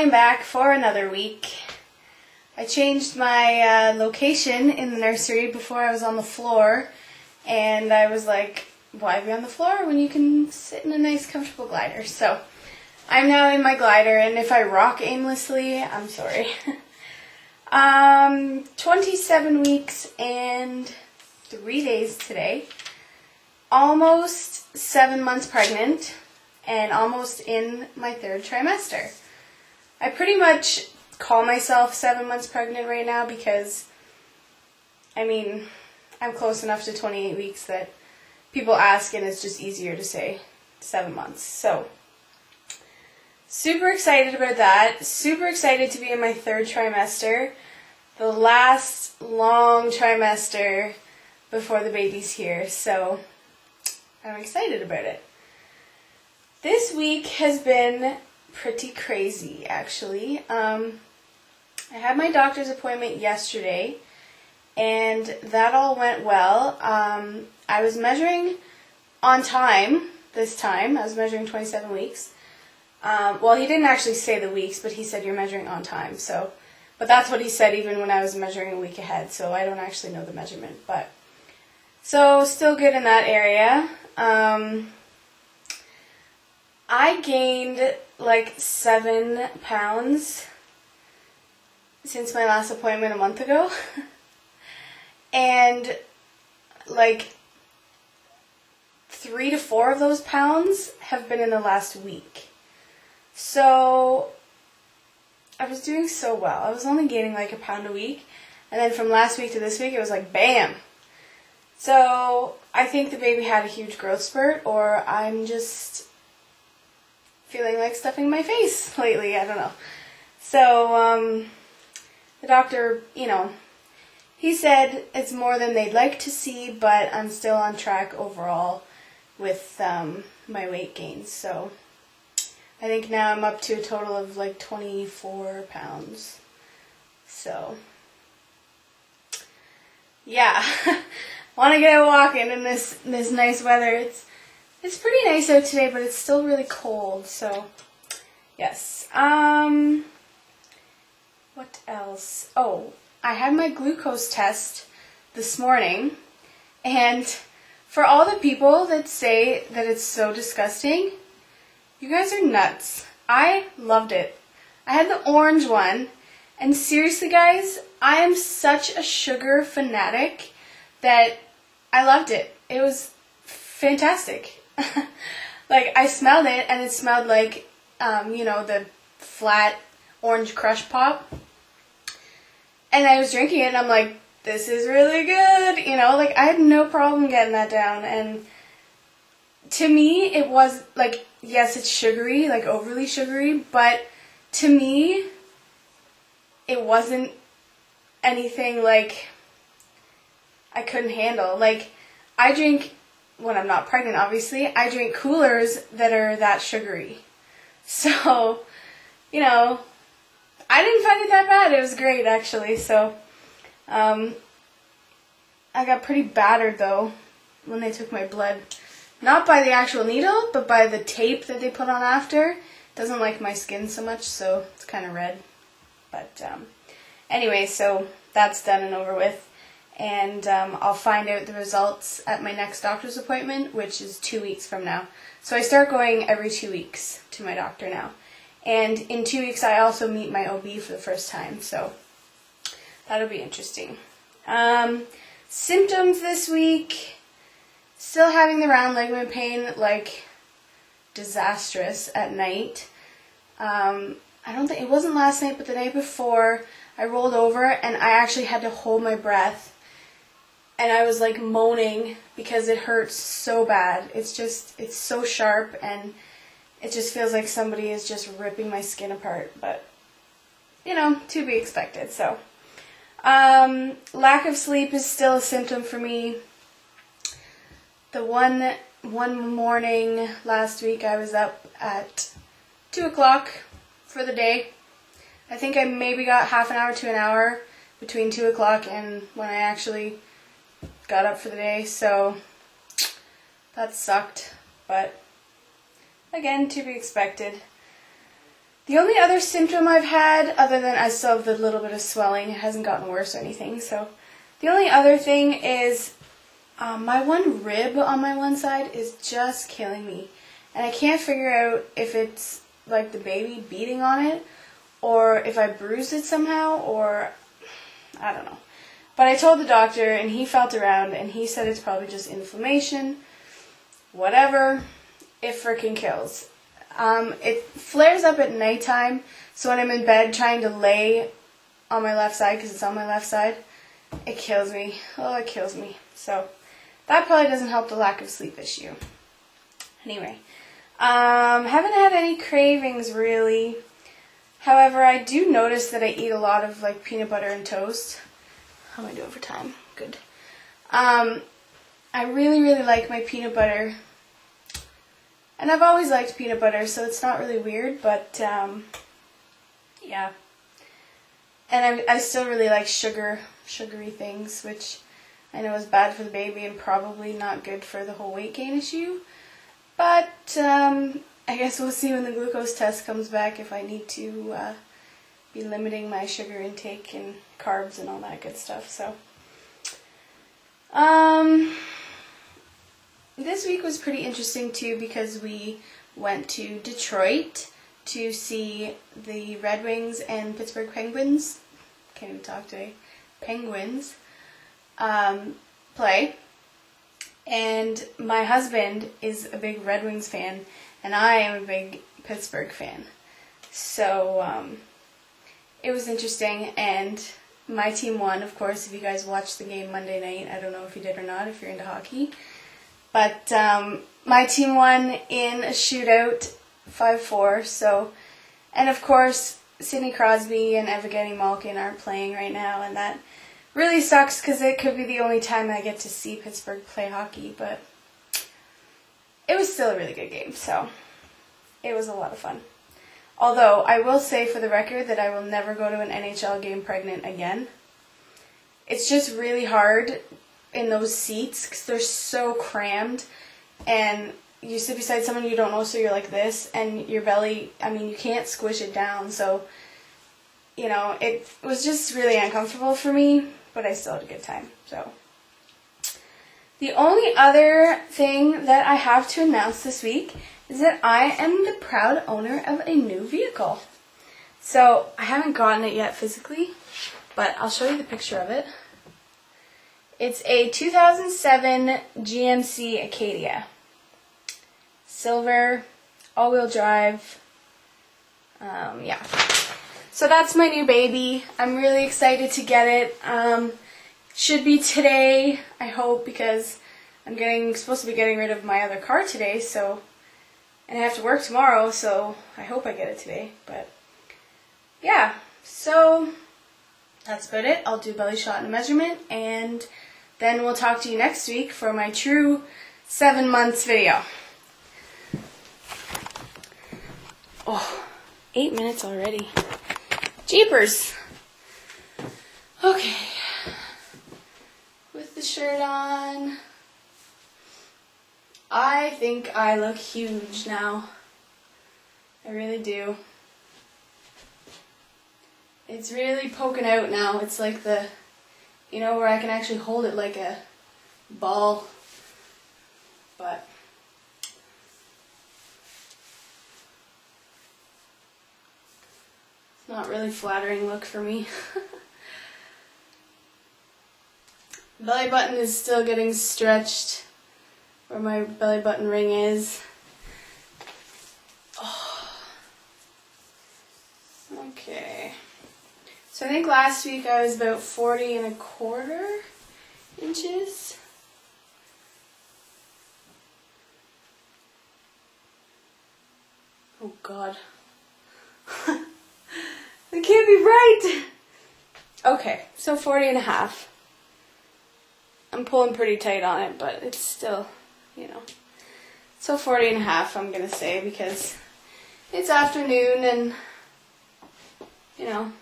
I'm back for another week. I changed my location in the nursery. Before I was on the floor, and I was like, why be on the floor when you can sit in a nice comfortable glider? So I'm now in my glider, and if I rock aimlessly, I'm sorry. 27 weeks and 3 days today. Almost 7 months pregnant, and almost in my 3rd trimester. I pretty much call myself 7 months pregnant right now because, I mean, I'm close enough to 28 weeks that people ask and it's just easier to say 7 months. So, super excited about that. Super excited to be in my 3rd trimester. The last long trimester before the baby's here. So, I'm excited about it. This week has been pretty crazy, actually. I had my doctor's appointment yesterday, and that all went well. I was measuring on time this time. I was measuring 27 weeks. Well, he didn't actually say the weeks, but he said you're measuring on time. So, but that's what he said even when I was measuring a week ahead. So I don't actually know the measurement, but so still good in that area. I gained like 7 pounds since my last appointment a month ago. And like 3 to 4 of those pounds have been in the last week. So I was doing so well. I was only gaining like a pound a week. And then from last week to this week, it was like bam. So I think the baby had a huge growth spurt, or I'm just feeling like stuffing my face lately. I don't know. So the doctor, he said it's more than they'd like to see, but I'm still on track overall with my weight gains. So I think now I'm up to a total of like 24 pounds. So yeah, want to get out walking in this nice weather. It's pretty nice out today, but it's still really cold. So yes. What else? Oh, I had my glucose test this morning, and for all the people that say that it's so disgusting, you guys are nuts. I loved it. I had the orange one, and seriously guys, I am such a sugar fanatic that I loved it. It was fantastic. Like, I smelled it, and it smelled like, the flat orange crush pop. And I was drinking it, and I'm like, this is really good. I had no problem getting that down. And to me, it was, like, yes, it's sugary, like overly sugary, but to me, it wasn't anything, like, I couldn't handle. Like, I drink, when I'm not pregnant, obviously, I drink coolers that are that sugary. So, I didn't find it that bad. It was great, actually. So, I got pretty battered, though, when they took my blood. Not by the actual needle, but by the tape that they put on after. It doesn't like my skin so much, so it's kind of red. But, anyway, so that's done and over with. And I'll find out the results at my next doctor's appointment, which is 2 weeks from now. So I start going every 2 weeks to my doctor now. And in 2 weeks, I also meet my OB for the first time, so that'll be interesting. Symptoms this week, still having the round ligament pain, like disastrous at night. I don't think, it wasn't last night, but the night before, I rolled over and I actually had to hold my breath. And I was like moaning because it hurts so bad. It's so sharp, and it just feels like somebody is just ripping my skin apart. But, to be expected. So, lack of sleep is still a symptom for me. The one morning last week, I was up at 2 o'clock for the day. I think I maybe got half an hour to an hour between 2 o'clock and when I actually got up for the day, so that sucked, but again, to be expected. The only other symptom I've had, other than I still have the little bit of swelling, it hasn't gotten worse or anything, so the only other thing is my one rib on my one side is just killing me. And I can't figure out if it's like the baby beating on it, or if I bruised it somehow, or I don't know. But I told the doctor, and he felt around, and he said it's probably just inflammation. Whatever, it freaking kills. It flares up at nighttime, so when I'm in bed trying to lay on my left side, because it's on my left side, it kills me. Oh, it kills me. So that probably doesn't help the lack of sleep issue. Anyway, haven't had any cravings really. However, I do notice that I eat a lot of like peanut butter and toast. How am I doing for time? Good. I really, really like my peanut butter. And I've always liked peanut butter, so it's not really weird, but yeah. And I still really like sugary things, which I know is bad for the baby and probably not good for the whole weight gain issue. But I guess we'll see when the glucose test comes back if I need to be limiting my sugar intake and carbs and all that good stuff. So this week was pretty interesting too, because we went to Detroit to see the Red Wings and Pittsburgh Penguins, can't even talk today, Penguins, play. And my husband is a big Red Wings fan, and I am a big Pittsburgh fan. So it was interesting, and my team won, of course. If you guys watched the game Monday night, I don't know if you did or not, if you're into hockey. But my team won in a shootout, 5-4. So, and of course, Sidney Crosby and Evgeny Malkin aren't playing right now, and that really sucks because it could be the only time I get to see Pittsburgh play hockey. But it was still a really good game, so it was a lot of fun. Although, I will say for the record that I will never go to an NHL game pregnant again. It's just really hard in those seats because they're so crammed, and you sit beside someone you don't know, so you're like this, and your belly, I mean, you can't squish it down, so, you know, it was just really uncomfortable for me, but I still had a good time, so. The only other thing that I have to announce this week is that I am the proud owner of a new vehicle. So, I haven't gotten it yet physically, but I'll show you the picture of it. It's a 2007 GMC Acadia. Silver, all-wheel drive, yeah. So that's my new baby. I'm really excited to get it. Should be today, I hope, because I'm supposed to be getting rid of my other car today, so, and I have to work tomorrow, so I hope I get it today, but yeah, so that's about it. I'll do a belly shot and a measurement, and then we'll talk to you next week for my true 7 months video. Oh, 8 minutes already. Jeepers. Okay. With the shirt on, I think I look huge now. I really do. It's really poking out now. It's like the, you know, where I can actually hold it like a ball. But it's not really flattering look for me. Belly button is still getting stretched where my belly button ring is. Oh. Okay. So I think last week I was about 40.25 inches. Oh God. That can't be right. Okay, so 40.5. I'm pulling pretty tight on it, but it's still, you know. So 40.5 I'm gonna say, because it's afternoon and, you know.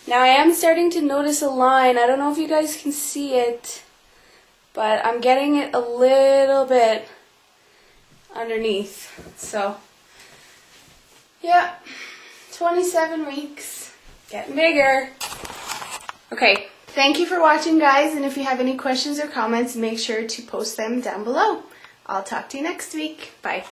Now I am starting to notice a line. I don't know if you guys can see it, but I'm getting it a little bit underneath. So, yeah. 27 weeks. Getting bigger. Okay, thank you for watching, guys, and if you have any questions or comments, make sure to post them down below. I'll talk to you next week. Bye.